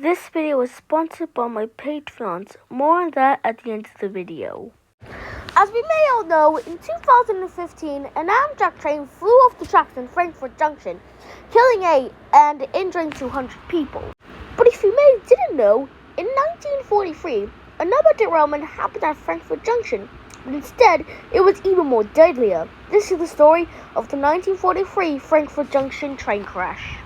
This video is sponsored by my Patreons. More on that at the end of the video. As we may all know, in 2015, an Amtrak train flew off the tracks in Frankford Junction, killing 8 and injuring 200 people. But if you may didn't know, in 1943, another derailment happened at Frankford Junction, but instead, it was even more deadlier. This is the story of the 1943 Frankford Junction train crash.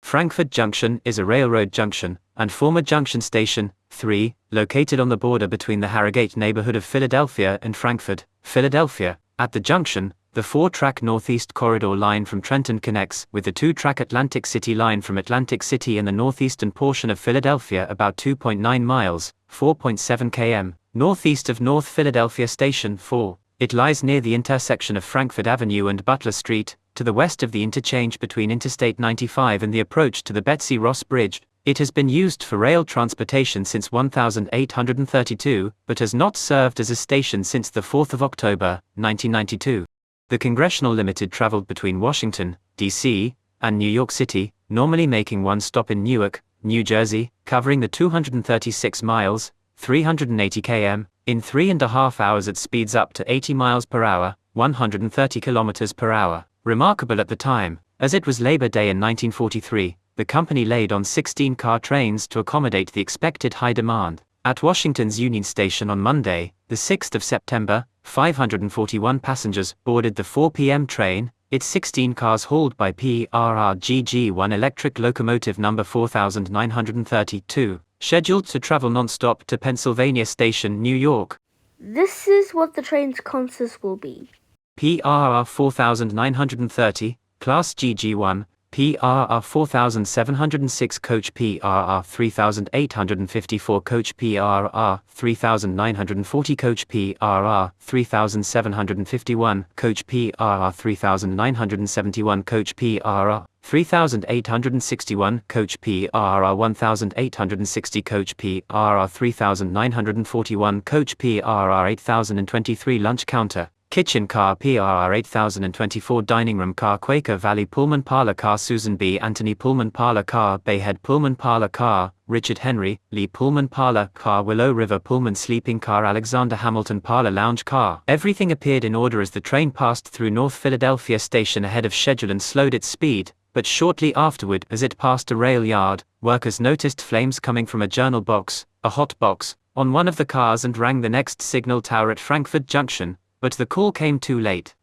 Frankford Junction is a railroad junction and former junction station, 3, located on the border between the Harrogate neighborhood of Philadelphia and Frankford, Philadelphia. At the junction, the 4-track Northeast Corridor line from Trenton connects with the 2-track Atlantic City line from Atlantic City and the northeastern portion of Philadelphia about 2.9 miles, 4.7 km, northeast of North Philadelphia Station 4. It lies near the intersection of Frankford Avenue and Butler Street, to the west of the interchange between Interstate 95 and the approach to the Betsy Ross Bridge. It has been used for rail transportation since 1832, but has not served as a station since the 4th of October, 1992. The Congressional Limited traveled between Washington, D.C., and New York City, normally making one stop in Newark, New Jersey, covering the 236 miles, 380 km, in 3.5 hours at speeds up to 80 miles per hour, 130 kilometers per hour. Remarkable at the time, as it was Labor Day in 1943, the company laid on 16-car trains to accommodate the expected high demand. At Washington's Union Station on Monday, the 6th of September, 541 passengers boarded the 4 p.m. train. Its 16 cars hauled by PRRGG-1 electric locomotive number 4932, scheduled to travel non-stop to Pennsylvania Station, New York. This is what the train's consist will be. PRR 4930, Class GG1, PRR 4706 coach, PRR 3854 coach, PRR 3940 coach, PRR 3751 coach, PRR 3971 coach, PRR 3861 coach, PRR 1860 coach, PRR 3941 coach, PRR 8023 lunch counter, kitchen car, PRR 8024 dining room car, Quaker Valley Pullman parlor car, Susan B. Anthony Pullman parlor car, Bayhead Pullman parlor car, Richard Henry Lee Pullman parlor car, Willow River Pullman sleeping car, Alexander Hamilton parlor lounge car. Everything appeared in order as the train passed through North Philadelphia Station ahead of schedule and slowed its speed, but shortly afterward, as it passed a rail yard, workers noticed flames coming from a journal box, a hot box, on one of the cars and rang the next signal tower at Frankford Junction. But the call came too late,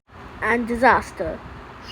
and disaster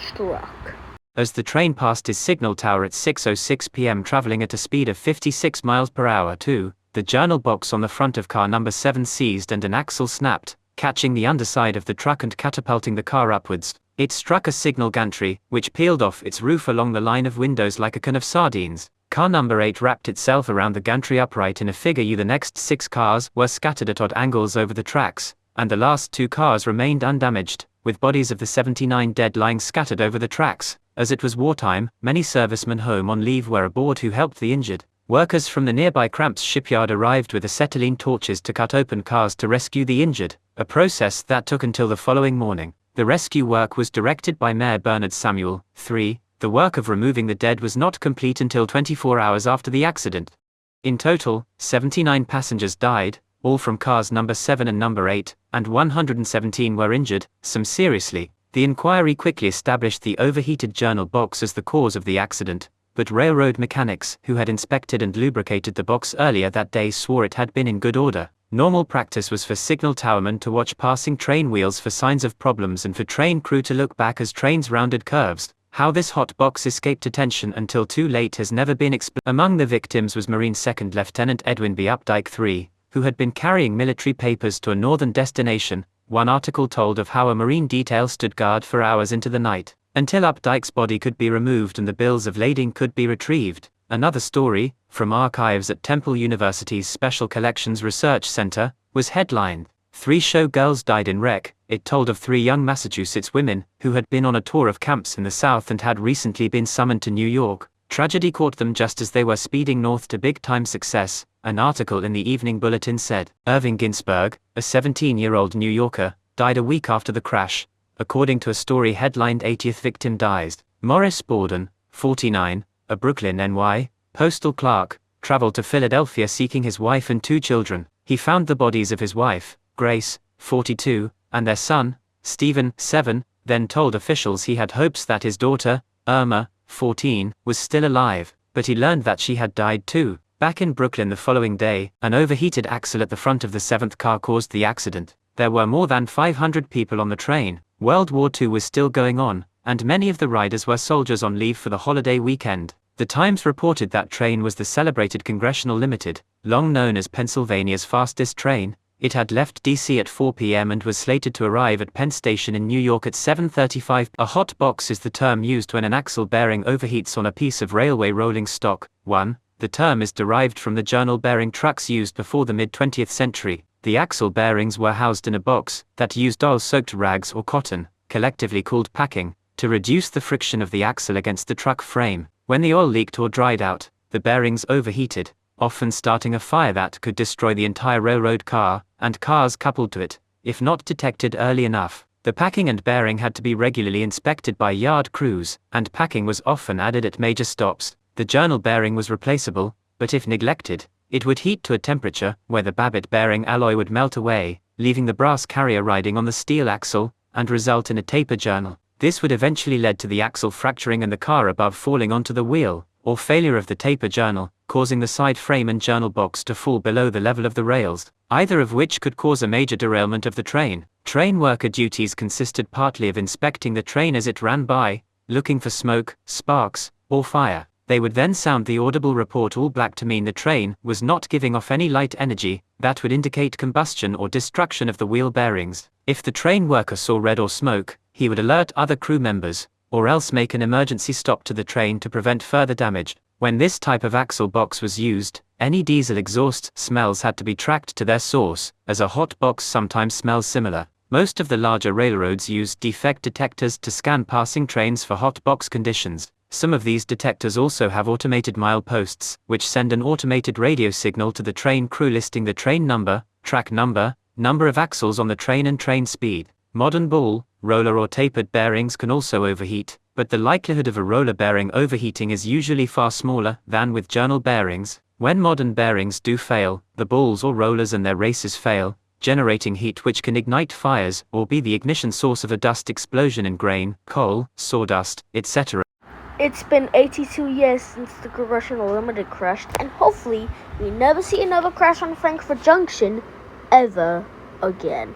struck. As the train passed his signal tower at 6:06 p.m. traveling at a speed of 56 miles per hour too, the journal box on the front of car number 7 seized and an axle snapped, catching the underside of the truck and catapulting the car upwards. It struck a signal gantry, which peeled off its roof along the line of windows like a can of sardines. Car number 8 wrapped itself around the gantry upright in a figure U. The next 6 cars were scattered at odd angles over the tracks, and the last 2 cars remained undamaged, with bodies of the 79 dead lying scattered over the tracks. As it was wartime, many servicemen home on leave were aboard who helped the injured. Workers from the nearby Cramps shipyard arrived with acetylene torches to cut open cars to rescue the injured, a process that took until the following morning. The rescue work was directed by Mayor Bernard Samuel. 3. The work of removing the dead was not complete until 24 hours after the accident. In total, 79 passengers died, all from cars number 7 and number 8, and 117 were injured, some seriously. The inquiry quickly established the overheated journal box as the cause of the accident, but railroad mechanics who had inspected and lubricated the box earlier that day swore it had been in good order. Normal practice was for signal towermen to watch passing train wheels for signs of problems and for train crew to look back as trains rounded curves. How this hot box escaped attention until too late has never been explained. Among the victims was Marine 2nd Lieutenant Edwin B. Updike III, who had been carrying military papers to a northern destination. One article told of how a Marine detail stood guard for hours into the night, until Updike's body could be removed and the bills of lading could be retrieved. Another story, from archives at Temple University's Special Collections Research Center, was headlined, 3 show girls died in wreck. It told of 3 young Massachusetts women, who had been on a tour of camps in the South and had recently been summoned to New York. Tragedy caught them just as they were speeding north to big-time success. An article in the Evening Bulletin said, Irving Ginsberg, a 17-year-old New Yorker, died a week after the crash, according to a story headlined 80th Victim Dies. Morris Borden, 49, a Brooklyn, NY, postal clerk, traveled to Philadelphia seeking his wife and 2 children. He found the bodies of his wife, Grace, 42, and their son, Stephen, 7, then told officials he had hopes that his daughter, Irma, 14, was still alive, but he learned that she had died too. Back in Brooklyn the following day, an overheated axle at the front of the 7th car caused the accident. There were more than 500 people on the train. World War II was still going on, and many of the riders were soldiers on leave for the holiday weekend. The Times reported that train was the celebrated Congressional Limited, long known as Pennsylvania's fastest train. It had left D.C. at 4 p.m. and was slated to arrive at Penn Station in New York at 7:35. A hot box is the term used when an axle bearing overheats on a piece of railway rolling stock. 1. The term is derived from the journal bearing trucks used before the mid-20th century. The axle bearings were housed in a box that used oil-soaked rags or cotton, collectively called packing, to reduce the friction of the axle against the truck frame. When the oil leaked or dried out, the bearings overheated, often starting a fire that could destroy the entire railroad car, and cars coupled to it, if not detected early enough. The packing and bearing had to be regularly inspected by yard crews, and packing was often added at major stops. The journal bearing was replaceable, but if neglected, it would heat to a temperature where the Babbitt bearing alloy would melt away, leaving the brass carrier riding on the steel axle, and result in a taper journal. This would eventually lead to the axle fracturing and the car above falling onto the wheel, or failure of the taper journal, causing the side frame and journal box to fall below the level of the rails, either of which could cause a major derailment of the train. Train worker duties consisted partly of inspecting the train as it ran by, looking for smoke, sparks, or fire. They would then sound the audible report all black to mean the train was not giving off any light energy that would indicate combustion or destruction of the wheel bearings. If the train worker saw red or smoke, he would alert other crew members, or else make an emergency stop to the train to prevent further damage. When this type of axle box was used, any diesel exhaust smells had to be tracked to their source, as a hot box sometimes smells similar. Most of the larger railroads used defect detectors to scan passing trains for hot box conditions. Some of these detectors also have automated mileposts, which send an automated radio signal to the train crew listing the train number, track number, number of axles on the train and train speed. Modern ball, roller or tapered bearings can also overheat, but the likelihood of a roller bearing overheating is usually far smaller than with journal bearings. When modern bearings do fail, the balls or rollers and their races fail, generating heat which can ignite fires or be the ignition source of a dust explosion in grain, coal, sawdust, etc. It's been 82 years since the Congressional Limited crashed, and hopefully we never see another crash on Frankford Junction ever again.